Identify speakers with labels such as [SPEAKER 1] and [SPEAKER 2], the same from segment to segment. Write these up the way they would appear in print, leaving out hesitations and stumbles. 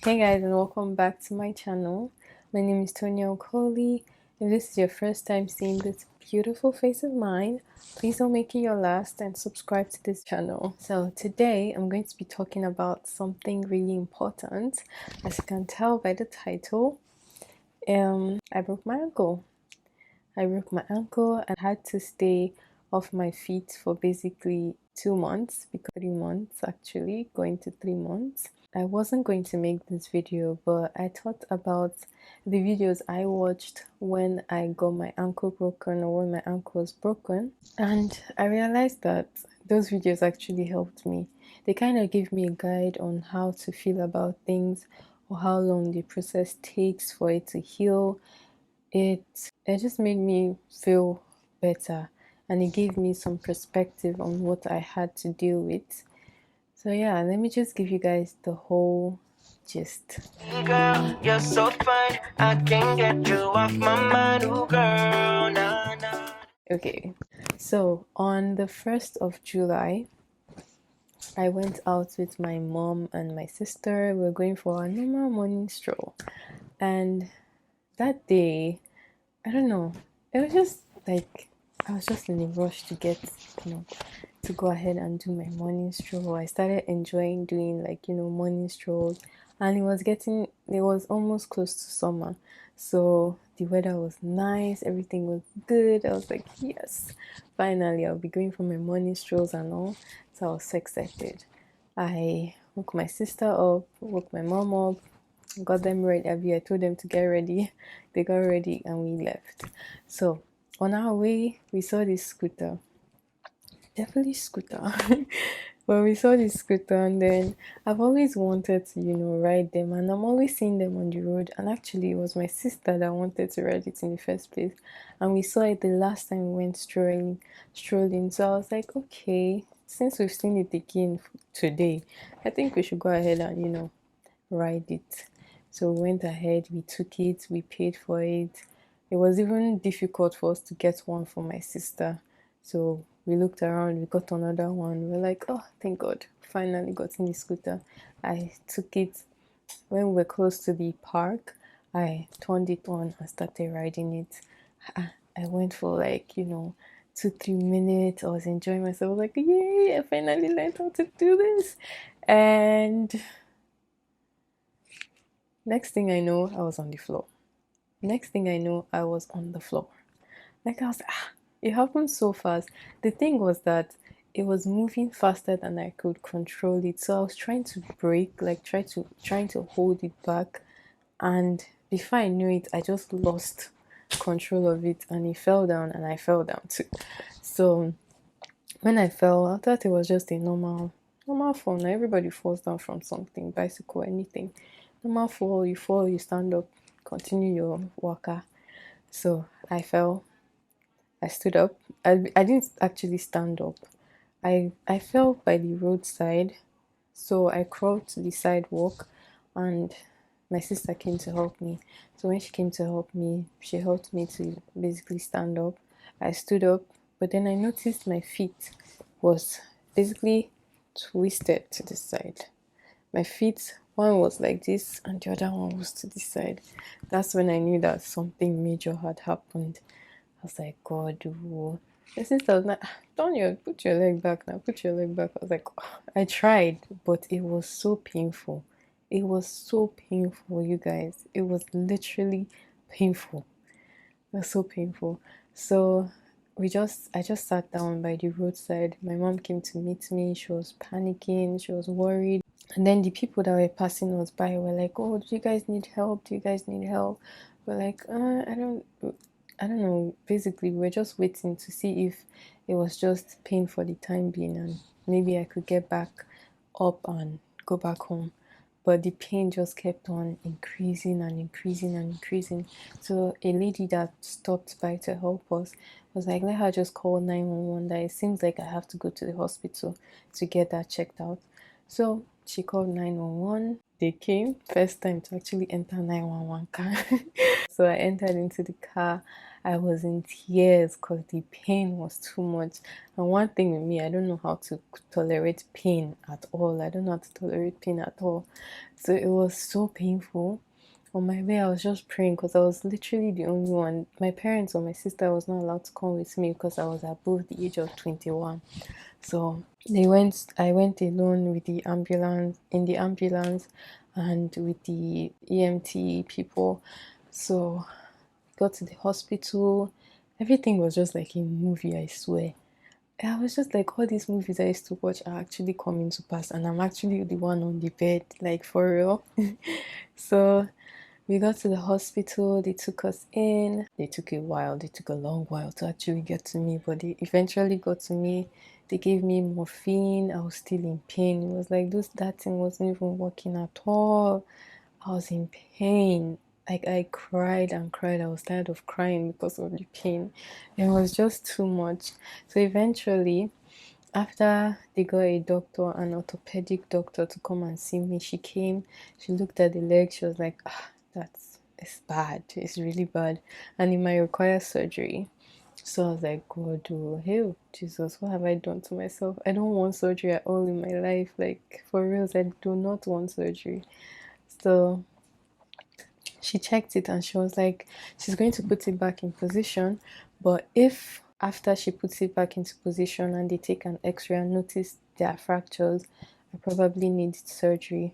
[SPEAKER 1] Hey guys, and welcome back to my channel. My name is TONIA OKOLIE. If this is your first time seeing this beautiful face of mine, please don't make it your last and subscribe to this channel. So today I'm going to be talking about something really important. As you can tell by the title, I broke my ankle. I broke my ankle and had to stay off my feet for basically 2 months, because 3 months actually, going to 3 months. I wasn't going to make this video, but I thought about the videos I watched when I got my ankle broken or when my ankle was broken, and I realized that those videos actually helped me. They kind of give me a guide on how to feel about things or how long the process takes for it to heal. It just made me feel better, and it gave me some perspective on what I had to deal with. So yeah, let me just give you guys the whole gist. Girl, you're so fine. I can't get you off my mind. Ooh, girl, nah, nah. Okay, so on the 1st of July, I went out with my mom and my sister. We were going for a normal morning stroll, and that day, I don't know, it was just like I was just in a rush to get, to go ahead and do my morning stroll. I started enjoying doing, like, morning strolls, and it was almost close to summer, so the weather was nice, everything was good. I was like, yes, finally I'll be going for my morning strolls and all. So I was so excited. I woke my sister up, woke my mom up, got them ready. I told them to get ready. They got ready and we left. So on our way, we saw this scooter. Definitely scooter. But we saw this scooter, and then I've always wanted to, ride them, and I'm always seeing them on the road. And actually, it was my sister that wanted to ride it in the first place, and we saw it the last time we went strolling. So I was like, okay, since we've seen it again today, I think we should go ahead and ride it. So we went ahead, we took it, we paid for it. It was even difficult for us to get one for my sister. So we looked around, we got another one. We're like, oh, thank God, finally got in the scooter. I took it. When we were close to the park, I turned it on and started riding it. I went for like, 2-3 minutes. I was enjoying myself. I was like, yay, I finally learned how to do this. And next thing I know, I was on the floor. Next thing I know, I was on the floor. Like, I was, it happened so fast. The thing was that it was moving faster than I could control it. So I was trying to brake, like trying to hold it back. And before I knew it, I just lost control of it, and it fell down, and I fell down too. So when I fell, I thought it was just a normal fall. Now everybody falls down from something, bicycle, anything. Normal fall, you stand up, continue your walker. So I fell, I stood up. I didn't actually stand up. I fell by the roadside, so I crawled to the sidewalk, and my sister came to help me. So when she came to help me, she helped me to basically stand up. I stood up, but then I noticed my feet was basically twisted to the side. My feet, one was like this and the other one was to the side. That's when I knew that something major had happened. I was like, God, whoa. My sister was like, Tonya, put your leg back now, put your leg back. I was like, oh. I tried, but it was so painful. It was so painful, you guys. It was literally painful. It was so painful. So I just sat down by the roadside. My mom came to meet me. She was panicking, she was worried. And then the people that were passing us by were like, oh, do you guys need help? Do you guys need help? We're like, I don't know. Basically, we're just waiting to see if it was just pain for the time being, and maybe I could get back up and go back home. But the pain just kept on increasing and increasing and increasing. So a lady that stopped by to help us was like, let her just call 911, that it seems like I have to go to the hospital to get that checked out. So she called 911. they came first time to actually enter 911 car. So I entered into the car. I was in tears because the pain was too much. And one thing with me, I don't know how to tolerate pain at all. I don't know how to tolerate pain at all. So it was so painful. On my way, I was just praying because I was literally the only one. My parents or my sister was not allowed to come with me because I was above the age of 21. So I went alone with the ambulance, in the ambulance, and with the EMT people. So got to the hospital. Everything was just like a movie, I swear. I was just like, all these movies I used to watch are actually coming to pass, and I'm actually the one on the bed, like for real. So we got to the hospital, they took us in. They took a while, they took a long while to actually get to me, but they eventually got to me. They gave me morphine. I was still in pain. It was like that thing wasn't even working at all. I was in pain. Like I cried and cried. I was tired of crying because of the pain. It was just too much. So eventually, after they got a doctor, an orthopedic doctor to come and see me, she came, she looked at the leg, she was like, it's bad, it's really bad, and it might require surgery. So I was like, God, oh, hey, Jesus, what have I done to myself? I don't want surgery at all in my life. Like, for real, I do not want surgery. So she checked it and she was like, she's going to put it back in position, but if after she puts it back into position and they take an x-ray and notice there are fractures, I probably need surgery.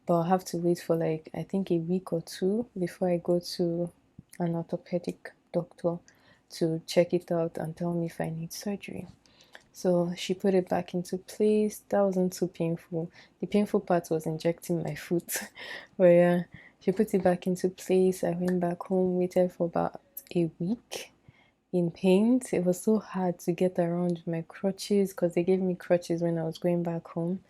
[SPEAKER 1] But I'll have to wait for like, I think a week or two before I go to an orthopedic doctor to check it out and tell me if I need surgery. So she put it back into place. That wasn't too painful. The painful part was injecting my foot. But yeah, she put it back into place. I went back home, waited for about a week in pain. It was so hard to get around with my crutches because they gave me crutches when I was going back home.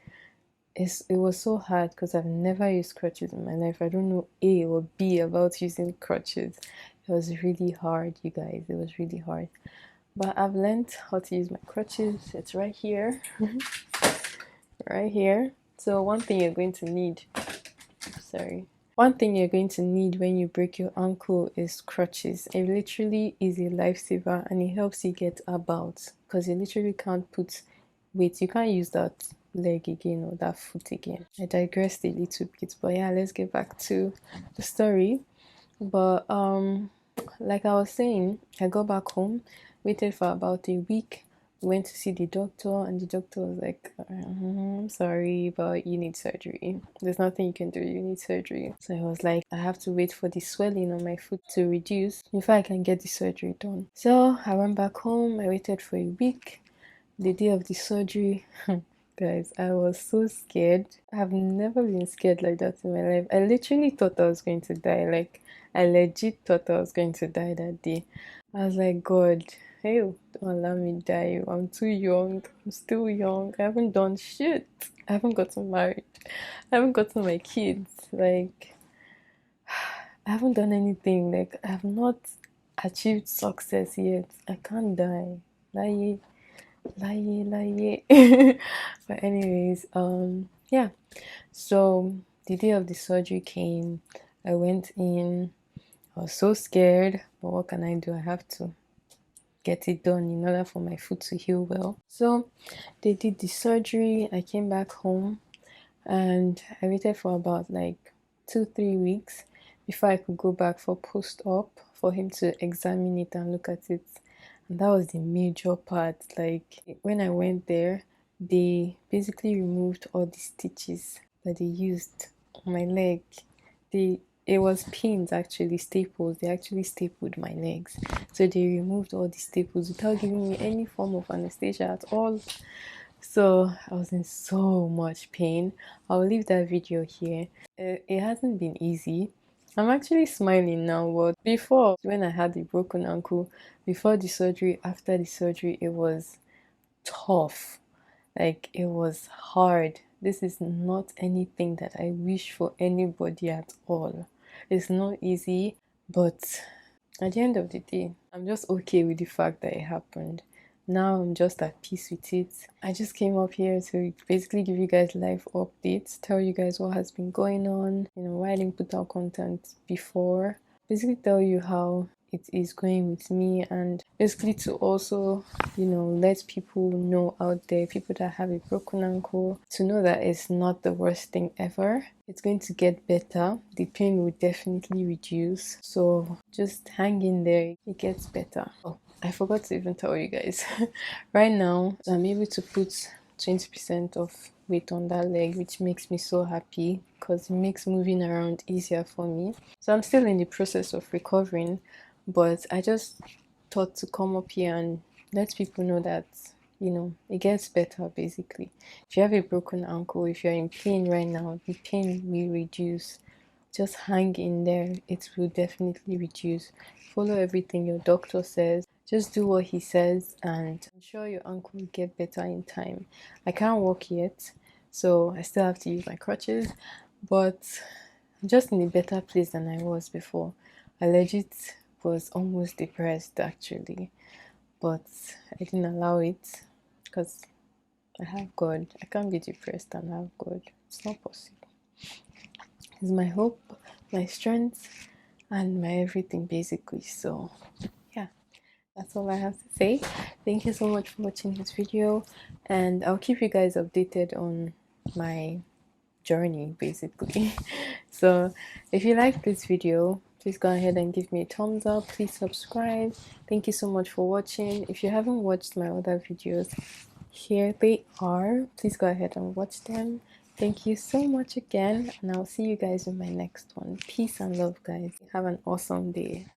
[SPEAKER 1] It was so hard because I've never used crutches in my life. I don't know A or B about using crutches. It was really hard, you guys. It was really hard. But I've learned how to use my crutches. It's right here. Right here. So one thing you're going to need, sorry. One thing you're going to need when you break your ankle is crutches. It literally is a lifesaver and it helps you get about because you literally can't put weight. You can't use that leg again or that foot again. I digressed a little bit, but yeah, let's get back to the story. But like I was saying, I got back home, waited for about a week, went to see the doctor, and the doctor was like, I'm sorry, but you need surgery. There's nothing you can do, you need surgery. So I was like, I have to wait for the swelling on my foot to reduce before I can get the surgery done. So I went back home, I waited for a week. The day of the surgery, guys, I was so scared. I've never been scared like that in my life. I literally thought I was going to die. Like, I legit thought I was going to die that day. I was like, God, hey, don't allow me die. I'm too young. I'm still young. I haven't done shit. I haven't gotten married. I haven't gotten my kids. Like, I haven't done anything. Like, I have not achieved success yet. I can't die. Lie. But anyways, yeah. So the day of the surgery came. I went in. I was so scared, but what can I do? I have to get it done in order for my foot to heal well. So they did the surgery. I came back home and I waited for about like 2-3 weeks before I could go back for post-op for him to examine it and look at it. And that was the major part. Like when I went there, they basically removed all the stitches that they used on my leg. It was pins, actually staples. They actually stapled my legs. So they removed all the staples without giving me any form of anesthesia at all. So I was in so much pain. I'll leave that video here. It hasn't been easy. I'm actually smiling now, but before, when I had the broken ankle, before the surgery, after the surgery, it was tough. Like, it was hard. This is not anything that I wish for anybody at all. It's not easy, but at the end of the day, I'm just okay with the fact that it happened. now I'm just at peace with it. I just came up here to basically give you guys life updates, tell you guys what has been going on, you know, why I didn't put out content before, basically tell you how it is going with me, and basically to also, you know, let people know out there, people that have a broken ankle, to know that it's not the worst thing ever. It's going to get better. The pain will definitely reduce, so just hang in there. It gets better. Oh, I forgot to even tell you guys. Right now I'm able to put 20% of weight on that leg, which makes me so happy because it makes moving around easier for me. So I'm still in the process of recovering, but I just thought to come up here and let people know that, you know, it gets better. Basically, if you have a broken ankle, if you're in pain right now, the pain will reduce. Just hang in there, it will definitely reduce. Follow everything your doctor says, just do what he says, and I'm sure your ankle will get better in time. I can't walk yet, so I still have to use my crutches, but I'm just in a better place than I was before. I legit was almost depressed actually, but I didn't allow it because I have God. I can't be depressed and have God. It's not possible. He's my hope, my strength, and my everything basically. So yeah, that's all I have to say. Thank you so much for watching this video, and I'll keep you guys updated on my journey basically. So if you like this video, please go ahead and give me a thumbs up. Please subscribe. Thank you so much for watching. If you haven't watched my other videos, here they are. Please go ahead and watch them. Thank you so much again, and I'll see you guys in my next one. Peace and love, guys. Have an awesome day.